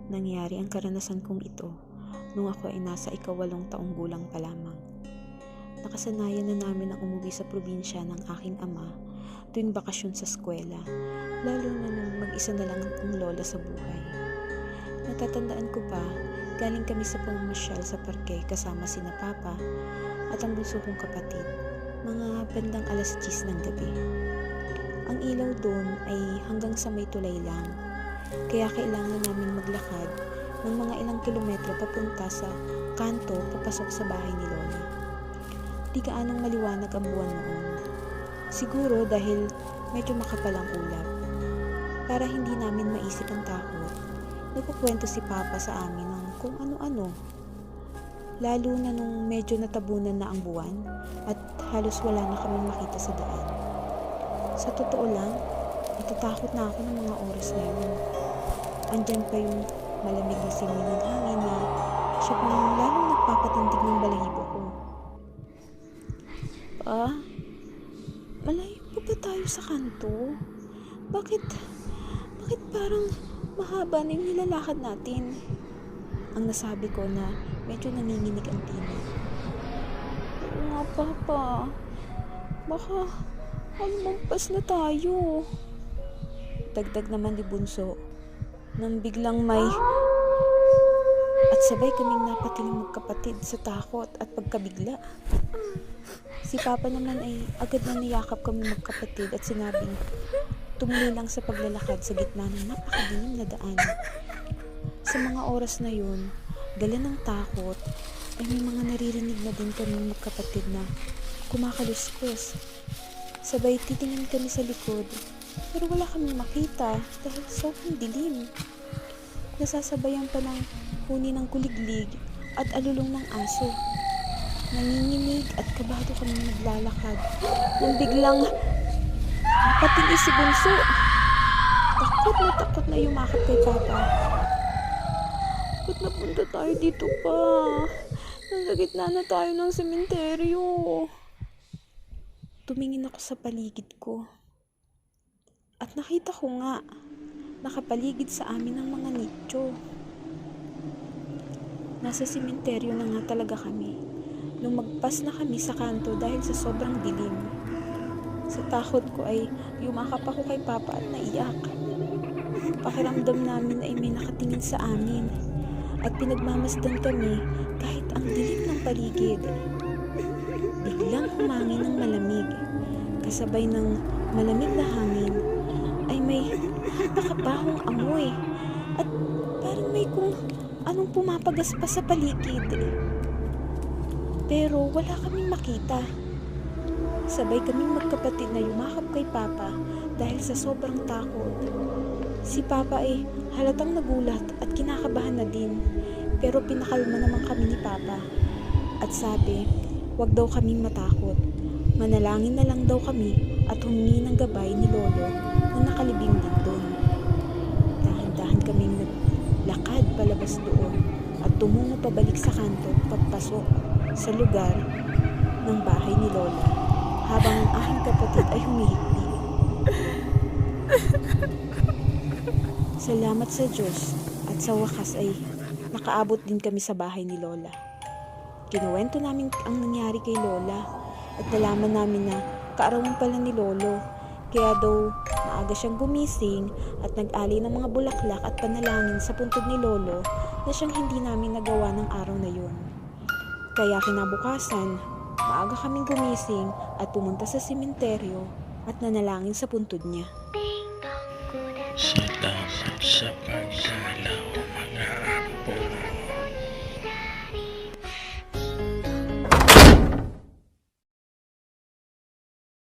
Nangyari ang karanasan kong ito nung ako ay nasa 8 taong gulang pa lamang. Nakasanayan na namin ang umuwi sa probinsya ng aking ama tuwing bakasyon sa eskwela, lalo na nung mag-isa na lang ang lola sa buhay. Natatandaan ko pa, galing kami sa pamamasyal sa parke kasama sina papa at ang bunso kong kapatid, mga bandang 10:00 ng gabi. Ang ilaw doon ay hanggang sa may tulay lang, kaya kailangan namin maglakad ng mga ilang kilometro papunta sa kanto papasok sa bahay ni lola. Di gaanong maliwanag ang buwan noon. Siguro dahil medyo makapal ang ulap. Para hindi namin maisip ang takot, nagkukwento si papa sa amin ng kung ano-ano. Lalo na nung medyo natabunan na ang buwan at halos wala na kami makita sa daan. Sa totoo lang, natatakot na ako ng mga oras na yun. Andyan pa yung malamig na simoy ng hangin na siya pang lalong nagpapatindig ng balahibo ko. Pa, malayo pa ba tayo sa kanto? Bakit parang mahaba na yung nilalakad natin? Ang nasabi ko na medyo nanginginig ang tinig. Oo nga, papa. Baka lumampas na tayo. Dagdag naman ni bunso nang biglang may at sabay kaming napatiling magkapatid sa takot at pagkabigla. Si papa naman ay agad na niyakap kami magkapatid at sinabing tumuloy lang sa paglalakad sa gitna ng napakadilim na daan. Sa mga oras na yun, dala ng takot, ay may mga naririnig na din kami magkapatid na kumakaluskos. Sabay titingin kami sa likod, pero wala kami makita dahil sobrang dilim. Nasasabayan pa ng huni ng kuliglig at alulong ng aso. Nanginginig at kabado kami naglalakad nang biglang napatingin si bunso. Takot na yumakap kay papa. Ba't napunta tayo dito pa? Nasa gitna na tayo ng sementeryo. Tumingin ako sa paligid ko. At nakita ko nga, nakapaligid sa amin ang mga nicho. Nasa sementeryo na nga talaga kami. Lumagpas na kami sa kanto dahil sa sobrang dilim. Sa takot ko ay yumakap ako kay papa at naiyak. Pakiramdam namin ay may nakatingin sa amin at pinagmamasdan kami kahit ang dilim ng paligid. Biglang humangin ng malamig. Kasabay ng malamig na hangin ay may napakabahong amoy at parang may kung anong pumapagaspas sa paligid. Pero wala kaming makita. Sabay kaming magkapatid na yumakap kay papa dahil sa sobrang takot. Si papa ay halatang nagulat at kinakabahan na din, pero pinakalma naman kami ni papa. At sabi, wag daw kaming matakot. Manalangin na lang daw kami at humingi ng gabay ni lolo na nakalibing din doon. Dahan-dahan kaming naglakad palabas doon at tumungo pabalik sa kanto papasok sa lugar ng bahay ni lola habang ang aking kapatid ay humihikbi. Salamat sa Diyos at sa wakas ay nakaabot din kami sa bahay ni lola. Kinuwento namin ang nangyari kay lola at nalaman namin na kaarawan pala ni lolo, kaya daw maaga siyang gumising at nag-ali ng mga bulaklak at panalangin sa puntod ni lolo na siyang hindi namin nagawa ng araw na yun. Kaya kinabukasan, maaga kaming gumising at pumunta sa sementeryo at nanalangin sa puntod niya. Sa tapat sa